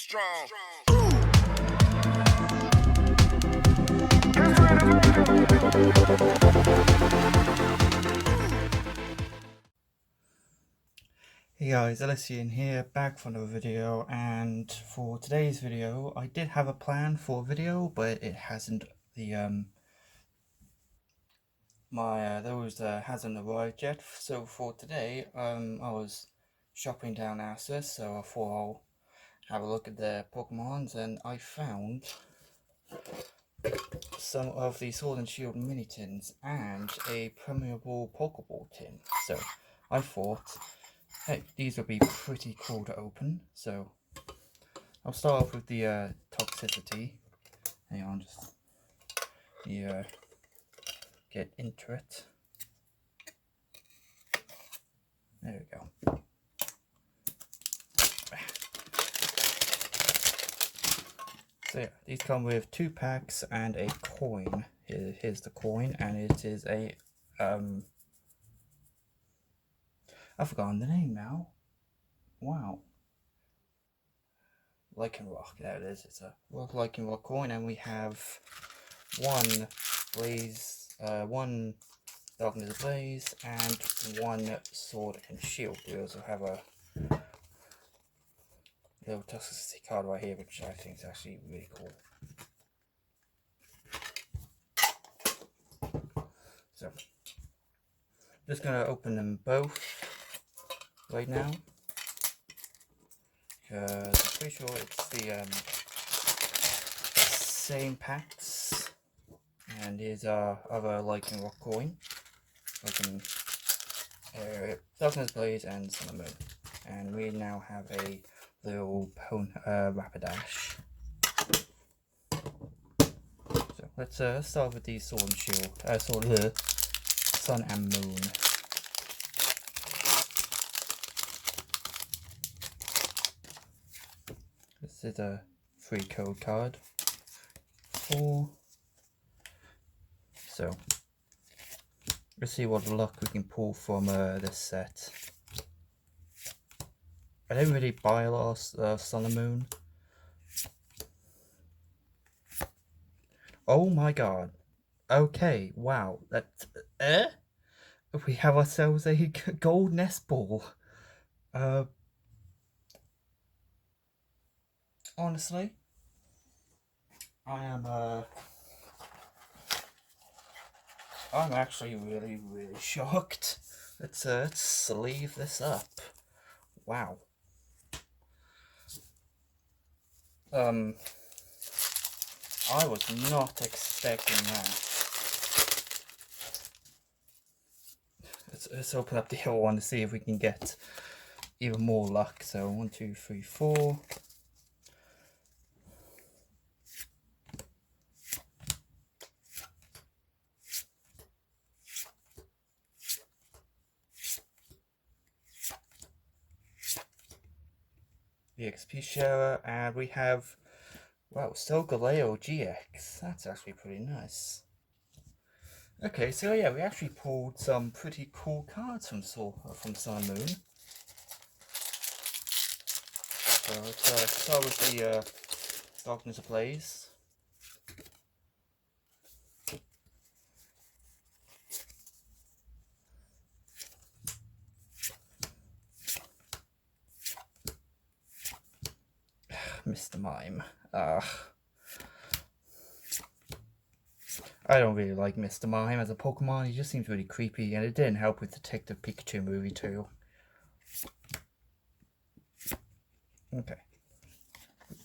strong. Hey guys, Alessian here, back for another video, and for today's video, I did have a plan for a video, but it hasn't, hasn't arrived yet. So for today, I was shopping down Asda, so I thought I'll have a look at the Pokemons, and I found some of the Sword and Shield mini tins and a permeable Pokeball tin. So I thought, hey, these would be pretty cool to open. So I'll start off with the toxicity. Hang on, just get into it. There we go. So yeah, these come with 2 packs and a coin. Here's the coin, and it is a I've forgotten the name now. Wow. Lichen Rock, there it is. It's a Lichen Rock coin, and we have one Darkness Ablaze, and one Sword and Shield. We also have a little toxicity card right here, which I think is actually really cool. So, just gonna open them both right now, because I'm pretty sure it's the same packs. And here's our other Lichen Rock coin. Darkness Blaze and Sun and Moon. And we now have a little Rapidash. So let's start with the Sword and Shield. Sun and Moon. This is a free code card. 4. So let's see what luck we can pull from this set. I don't really buy a lot of Sun and Moon. Oh my god. Okay, wow. We have ourselves a gold nest ball. Honestly, I'm actually really shocked. Let's sleeve this up. Wow. I was not expecting that. Let's open up the other one to see if we can get even more luck. So 1, 2, 3, 4. The XP Sharer, and we have, wow, Solgaleo GX. That's actually pretty nice. Okay, so yeah, we actually pulled some pretty cool cards from Sun and Moon. So let's start with the Darkness Ablaze. Mr. Mime. I don't really like Mr. Mime as a Pokemon. He just seems really creepy, and it didn't help with Detective Pikachu movie too. Okay.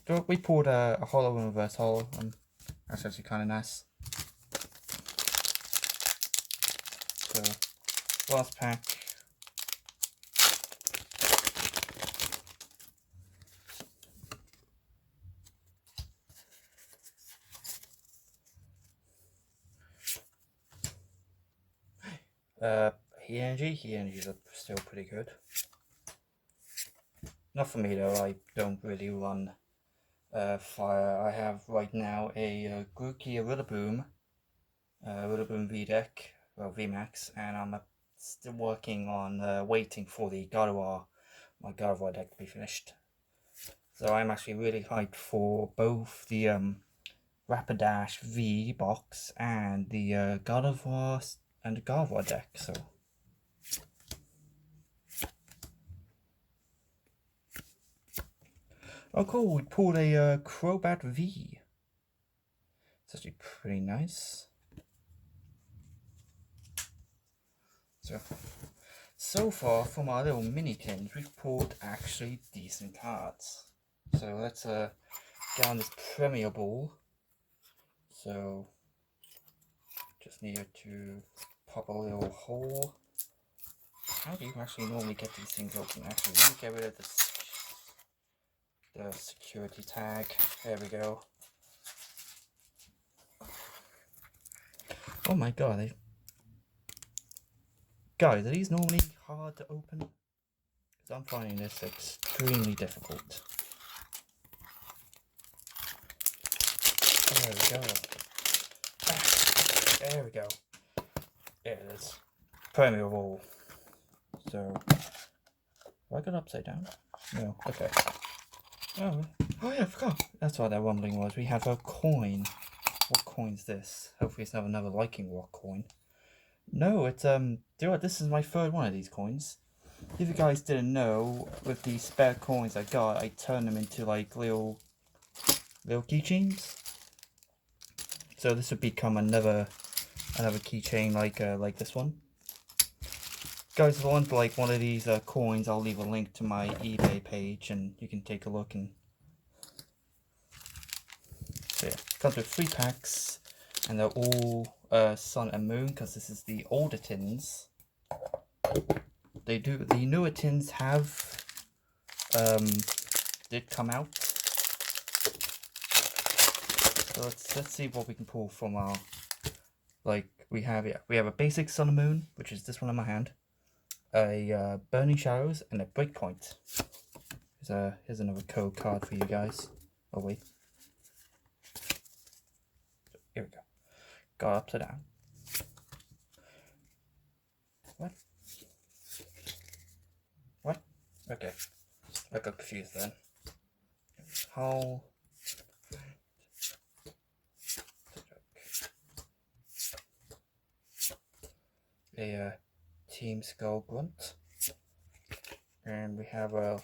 So we pulled a Holo and Reverse Holo, and that's actually kind of nice. So, last pack. Heat Energies are still pretty good. Not for me though, I don't really run fire. I have right now a Grookey Rillaboom V-Deck, well VMAX, and I'm still working on waiting for the my Gardevoir deck to be finished. So I'm actually really hyped for both the Rapidash V box and the God of War and God of War deck. So oh cool, we pulled a Crobat V. It's actually pretty nice. So far from our little mini tins, we've pulled actually decent cards. So let's get on this Premier Ball. So just needed to pop a little hole. How do you actually normally get these things open? Actually, let me get rid of this, the security tag. There we go. Oh my god, guys, are these normally hard to open? Because I'm finding this extremely difficult. There we go. There we go. There it is. Premier Ball. So, do I got upside down? No. Okay. Oh yeah, I forgot. That's what that rumbling was. We have a coin. What coin's this? Hopefully it's not another Liking Rock coin. No, it's do you know what? This is my third one of these coins. If you guys didn't know, with the spare coins I got, I turned them into like little keychains. So this would become another keychain like this one. Guys, if you want like one of these coins, I'll leave a link to my eBay page and you can take a look. And so yeah, it comes with 3 packs and they're all Sun and Moon because this is the older tins. The newer tins have did come out. So let's see what we can pull from our, like we have a basic Sun and Moon, which is this one in my hand, a Burning Shadows, and a Breakpoint. Here's another code card for you guys. Oh wait, here we go. Got upside down. What? Okay, I got confused then. How? A Team Skull Grunt, and we have a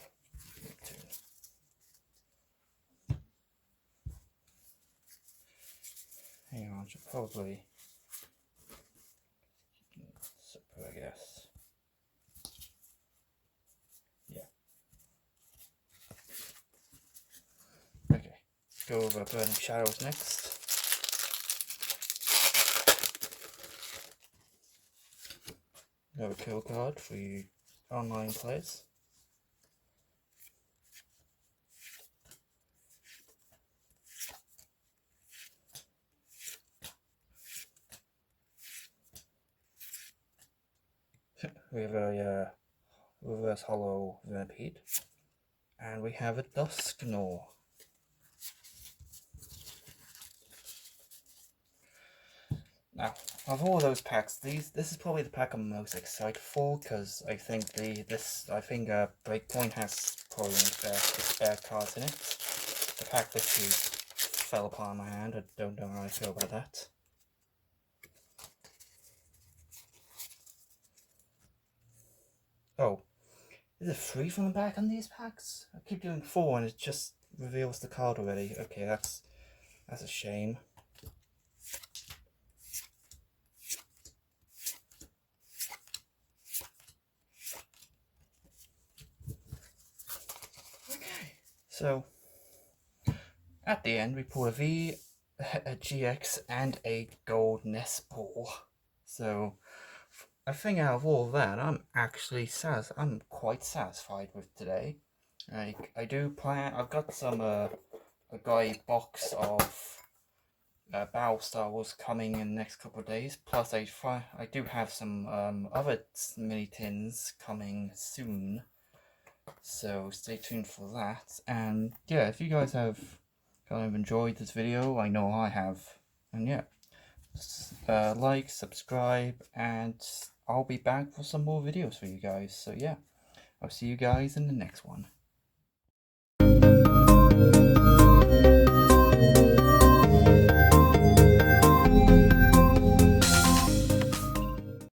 hang on, I should probably I guess. Yeah. Okay, let's go over Burning Shadows next. Another kill card for you online players. We have a reverse hollow Venipede, and we have a Dusknoir. Now, of all those packs, this is probably the pack I'm most excited for because I think Breakpoint has probably the spare cards in it. The pack literally fell apart in my hand. I don't know how I feel about that. Oh, is it 3 from the back on these packs? I keep doing 4 and it just reveals the card already. Okay, that's a shame. Okay, so at the end we pull a V, a GX, and a gold nest ball. So I think out of all of that, I'm quite satisfied with today. I do plan. I've got some a guy box of Battlestar Wars coming in the next couple of days. Plus, I do have some other mini tins coming soon. So stay tuned for that. And yeah, if you guys have kind of enjoyed this video, I know I have. And yeah, like, subscribe, and I'll be back for some more videos for you guys. So yeah, I'll see you guys in the next one.